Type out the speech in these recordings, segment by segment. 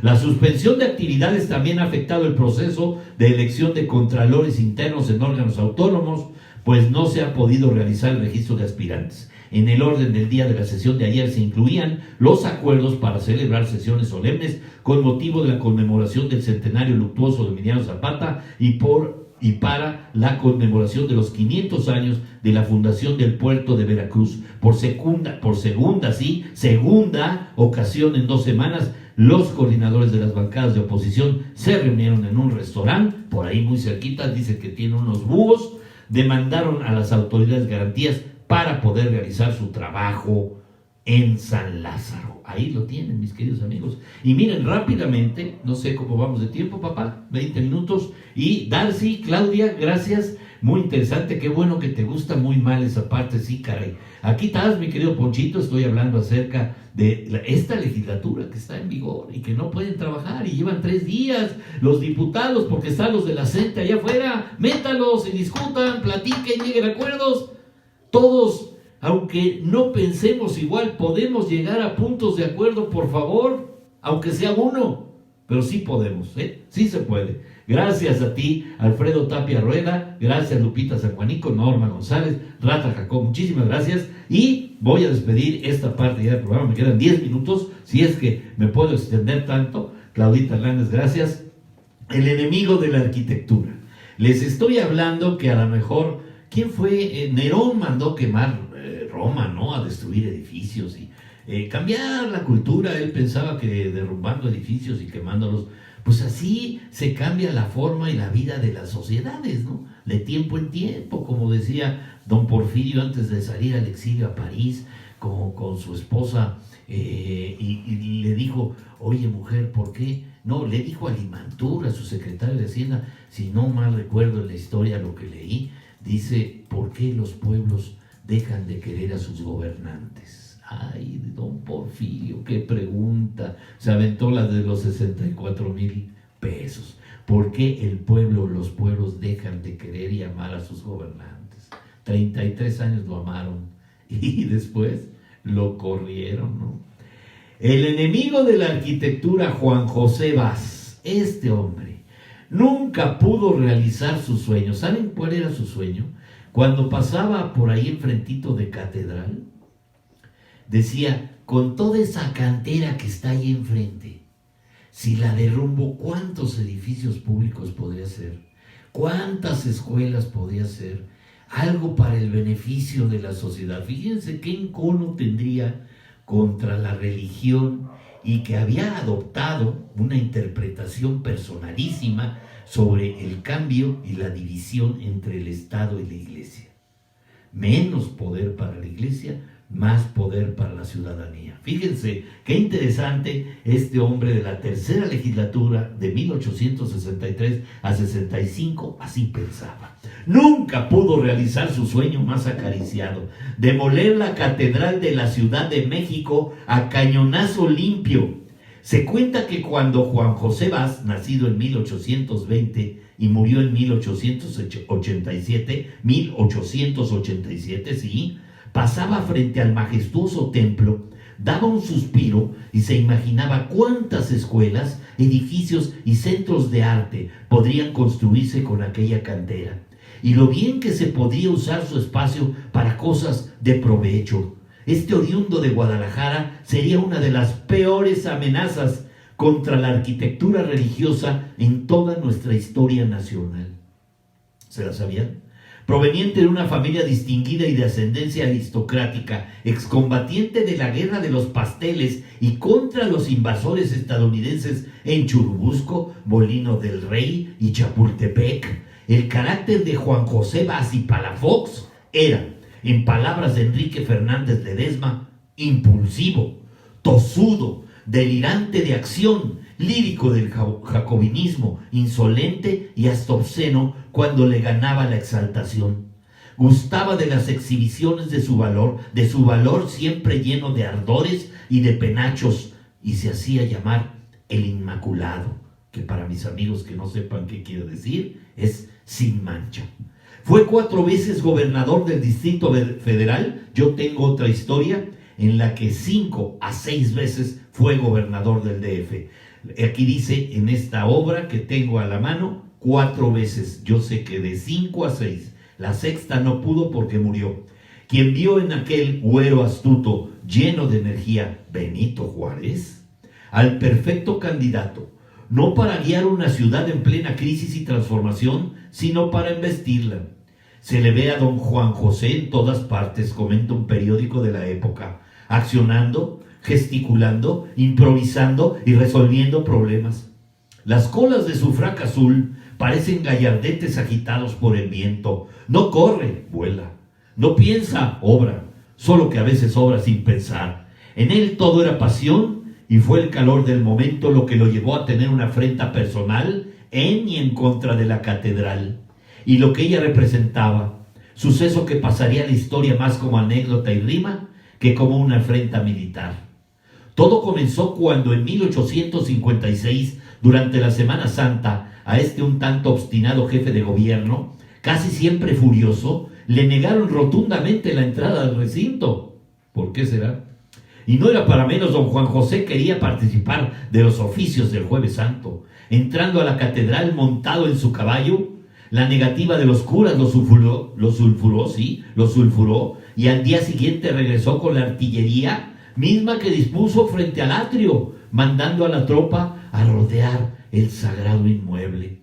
La suspensión de actividades también ha afectado el proceso de elección de contralores internos en órganos autónomos, pues no se ha podido realizar el registro de aspirantes. En el orden del día de la sesión de ayer se incluían los acuerdos para celebrar sesiones solemnes con motivo de la conmemoración del centenario luctuoso de Emiliano Zapata y para la conmemoración de los 500 años de la fundación del puerto de Veracruz. Por segunda ocasión en 2 semanas, los coordinadores de las bancadas de oposición se reunieron en un restaurante, por ahí muy cerquita, dice que tiene unos búhos, demandaron a las autoridades garantías para poder realizar su trabajo en San Lázaro. Ahí lo tienen, mis queridos amigos. Y miren, rápidamente, no sé cómo vamos de tiempo, papá, 20 minutos. Y Darcy, Claudia, gracias, muy interesante, qué bueno que te gusta muy mal esa parte, sí, caray. Aquí estás, mi querido Ponchito, estoy hablando acerca de esta legislatura que está en vigor y que no pueden trabajar y llevan 3 días los diputados porque están los de la CENTE allá afuera. Métalos y discutan, platiquen, lleguen a acuerdos. Todos, aunque no pensemos igual, podemos llegar a puntos de acuerdo, por favor, aunque sea uno, pero sí podemos, sí se puede. Gracias a ti, Alfredo Tapia Rueda, gracias Lupita San Juanico, Norma González, Rata Jacob, muchísimas gracias. Y voy a despedir esta parte ya del programa, me quedan 10 minutos, si es que me puedo extender tanto. Claudita Hernández, gracias. El enemigo de la arquitectura. Les estoy hablando que a lo mejor, ¿quién fue? Nerón mandó quemar Roma, ¿no? A destruir edificios y cambiar la cultura. Él pensaba que derrumbando edificios y quemándolos, pues así se cambia la forma y la vida de las sociedades, ¿no? De tiempo en tiempo, como decía don Porfirio antes de salir al exilio a París con su esposa, y le dijo, oye mujer, ¿por qué? No, le dijo a Limantur, a su secretario de Hacienda, si no mal recuerdo en la historia lo que leí, dice, ¿por qué los pueblos dejan de querer a sus gobernantes? Ay, don Porfirio, qué pregunta. Se aventó la de los 64,000 pesos. ¿Por qué el pueblo, los pueblos dejan de querer y amar a sus gobernantes? 33 años lo amaron y después lo corrieron, ¿no? El enemigo de la arquitectura, Juan José Vaz, este hombre, nunca pudo realizar su sueño. ¿Saben cuál era su sueño? Cuando pasaba por ahí enfrentito de Catedral, decía, con toda esa cantera que está ahí enfrente, si la derrumbo, ¿cuántos edificios públicos podría ser? ¿Cuántas escuelas podría ser? Algo para el beneficio de la sociedad. Fíjense qué encono tendría contra la religión y que había adoptado una interpretación personalísima sobre el cambio y la división entre el Estado y la Iglesia. Menos poder para la Iglesia, más poder para la ciudadanía. Fíjense qué interesante, este hombre de la tercera legislatura de 1863 a 65 así pensaba. Nunca pudo realizar su sueño más acariciado, demoler la catedral de la Ciudad de México a cañonazo limpio. Se cuenta que cuando Juan José Vaz, nacido en 1820 y murió en 1887, sí, pasaba frente al majestuoso templo, daba un suspiro y se imaginaba cuántas escuelas, edificios y centros de arte podrían construirse con aquella cantera, y lo bien que se podría usar su espacio para cosas de provecho. Este oriundo de Guadalajara sería una de las peores amenazas contra la arquitectura religiosa en toda nuestra historia nacional. ¿Se la sabían? Proveniente de una familia distinguida y de ascendencia aristocrática, excombatiente de la Guerra de los Pasteles y contra los invasores estadounidenses en Churubusco, Molino del Rey y Chapultepec, el carácter de Juan José Vaz y Palafox era, en palabras de Enrique Fernández Ledesma, impulsivo, tosudo, delirante de acción, lírico del jacobinismo, insolente y hasta obsceno cuando le ganaba la exaltación. Gustaba de las exhibiciones de su valor siempre lleno de ardores y de penachos, y se hacía llamar el Inmaculado, que para mis amigos que no sepan qué quiere decir, es sin mancha. Fue 4 veces gobernador del Distrito Federal. Yo tengo otra historia en la que 5 a 6 veces fue gobernador del DF. Aquí dice en esta obra que tengo a la mano 4 veces. Yo sé que de 5 a 6. La sexta no pudo porque murió. Quien vio en aquel güero astuto, lleno de energía, Benito Juárez, al perfecto candidato, no para guiar una ciudad en plena crisis y transformación, sino para embestirla. Se le ve a don Juan José en todas partes, comenta un periódico de la época, accionando, gesticulando, improvisando y resolviendo problemas. Las colas de su frac azul parecen gallardetes agitados por el viento. No corre, vuela. No piensa, obra. Solo que a veces obra sin pensar. En él todo era pasión y fue el calor del momento lo que lo llevó a tener una afrenta personal en y en contra de la catedral y lo que ella representaba, suceso que pasaría a la historia más como anécdota y rima que como una afrenta militar. Todo comenzó cuando en 1856, durante la Semana Santa, a este un tanto obstinado jefe de gobierno, casi siempre furioso, le negaron rotundamente la entrada al recinto. ¿Por qué será? Y no era para menos, don Juan José quería participar de los oficios del Jueves Santo. Entrando a la catedral montado en su caballo, la negativa de los curas lo sulfuró, y al día siguiente regresó con la artillería misma que dispuso frente al atrio, mandando a la tropa a rodear el sagrado inmueble.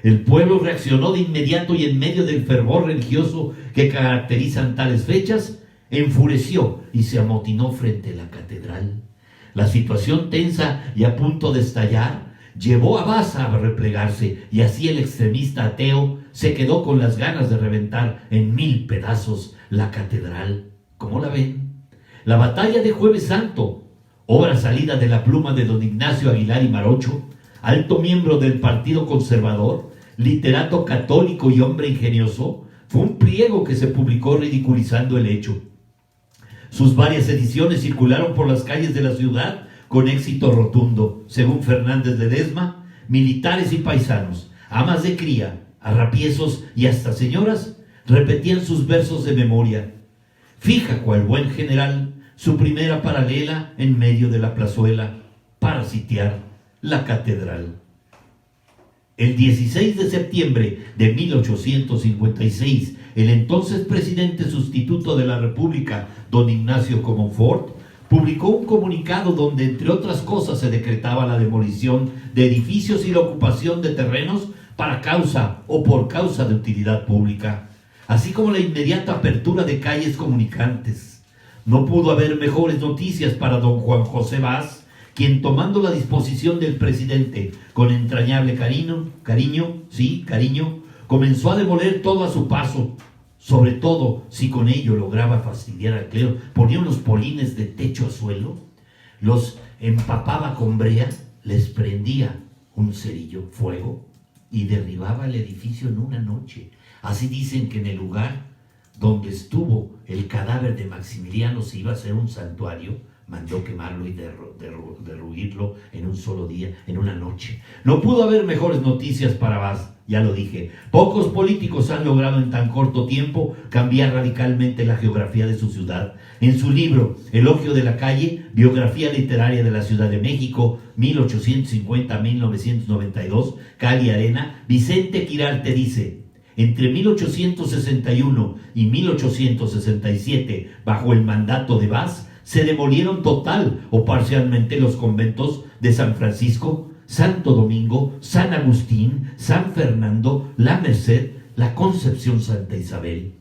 El pueblo reaccionó de inmediato y en medio del fervor religioso que caracterizan tales fechas, enfureció y se amotinó frente a la catedral. La situación tensa y a punto de estallar llevó a Baza a replegarse, y así el extremista ateo se quedó con las ganas de reventar en 1000 pedazos la catedral. ¿Cómo la ven? La batalla de Jueves Santo, obra salida de la pluma de don Ignacio Aguilar y Marocho, alto miembro del Partido Conservador, literato católico y hombre ingenioso, fue un pliego que se publicó ridiculizando el hecho. Sus varias ediciones circularon por las calles de la ciudad con éxito rotundo. Según Fernández Ledesma, militares y paisanos, amas de cría, arrapiesos y hasta señoras repetían sus versos de memoria. Fija cual buen general su primera paralela en medio de la plazuela para sitiar la catedral. El 16 de septiembre de 1856, el entonces presidente sustituto de la República, don Ignacio Comonfort, publicó un comunicado donde, entre otras cosas, se decretaba la demolición de edificios y la ocupación de terrenos para causa o por causa de utilidad pública, así como la inmediata apertura de calles comunicantes. No pudo haber mejores noticias para don Juan José Baz, quien, tomando la disposición del presidente con entrañable cariño, comenzó a demoler todo a su paso, sobre todo si con ello lograba fastidiar al clero. Ponía unos polines de techo a suelo, los empapaba con brea, les prendía un cerillo, fuego, y derribaba el edificio en una noche. Así dicen que en el lugar donde estuvo el cadáver de Maximiliano se iba a hacer un santuario, mandó quemarlo y derruirlo en un solo día, en una noche. No pudo haber mejores noticias para Baz, ya lo dije. Pocos políticos han logrado en tan corto tiempo cambiar radicalmente la geografía de su ciudad. En su libro Elogio de la Calle, biografía literaria de la Ciudad de México, 1850-1992, Cal y Arena, Vicente Quirarte dice: entre 1861 y 1867, bajo el mandato de Baz, se demolieron total o parcialmente los conventos de San Francisco, Santo Domingo, San Agustín, San Fernando, La Merced, La Concepción, Santa Isabel.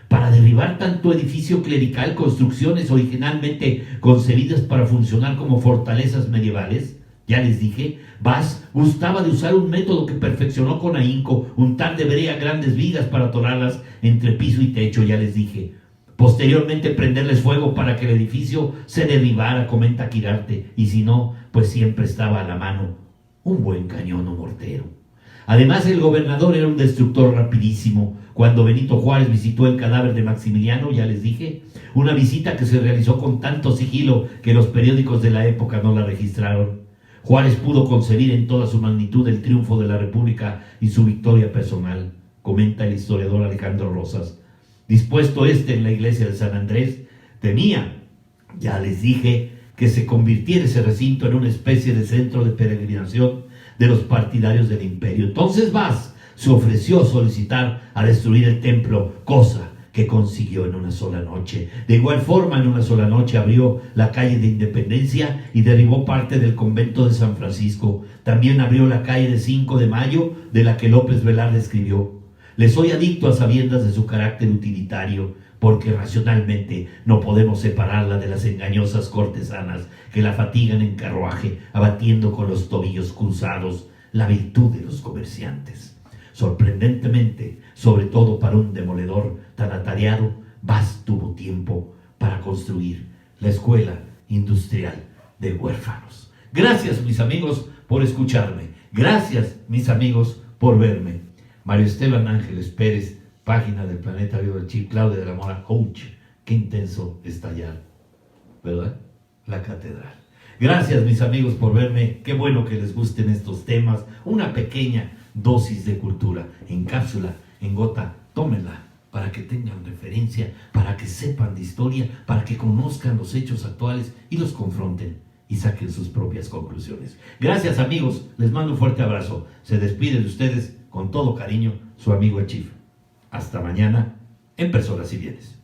Para derribar tanto edificio clerical, construcciones originalmente concebidas para funcionar como fortalezas medievales, ya les dije, Baz gustaba de usar un método que perfeccionó con ahínco, untar de brea grandes vigas para atorarlas entre piso y techo, ya les dije. Posteriormente prenderles fuego para que el edificio se derribara, comenta Quirarte, y si no, pues siempre estaba a la mano un buen cañón o mortero. Además, el gobernador era un destructor rapidísimo. Cuando Benito Juárez visitó el cadáver de Maximiliano, ya les dije, una visita que se realizó con tanto sigilo que los periódicos de la época no la registraron, Juárez pudo concebir en toda su magnitud el triunfo de la República y su victoria personal, comenta el historiador Alejandro Rosas. Dispuesto en la iglesia de San Andrés, temía, ya les dije, que se convirtiera ese recinto en una especie de centro de peregrinación de los partidarios del imperio. Entonces Vaz se ofreció a solicitar a destruir el templo, cosa que consiguió en una sola noche. De igual forma, en una sola noche abrió la calle de Independencia y derribó parte del convento de San Francisco. También abrió la calle de 5 de Mayo, de la que López Velarde escribió: le soy adicto a sabiendas de su carácter utilitario, porque racionalmente no podemos separarla de las engañosas cortesanas que la fatigan en carruaje, abatiendo con los tobillos cruzados la virtud de los comerciantes. Sorprendentemente, sobre todo para un demoledor tan atareado, Vaz tuvo tiempo para construir la Escuela Industrial de Huérfanos. Gracias, mis amigos, por escucharme. Gracias, mis amigos, por verme. Mario Esteban Ángeles Pérez, página del Planeta Vivo del Chip. Claudia de la Mora, ouch, qué intenso estallar, ¿verdad? La catedral. Gracias, mis amigos, por verme. Qué bueno que les gusten estos temas. Una pequeña dosis de cultura, en cápsula, en gota. Tómenla para que tengan referencia, para que sepan de historia, para que conozcan los hechos actuales y los confronten y saquen sus propias conclusiones. Gracias, amigos. Les mando un fuerte abrazo. Se despide de ustedes con todo cariño su amigo el Chief. Hasta mañana en Personas y Bienes.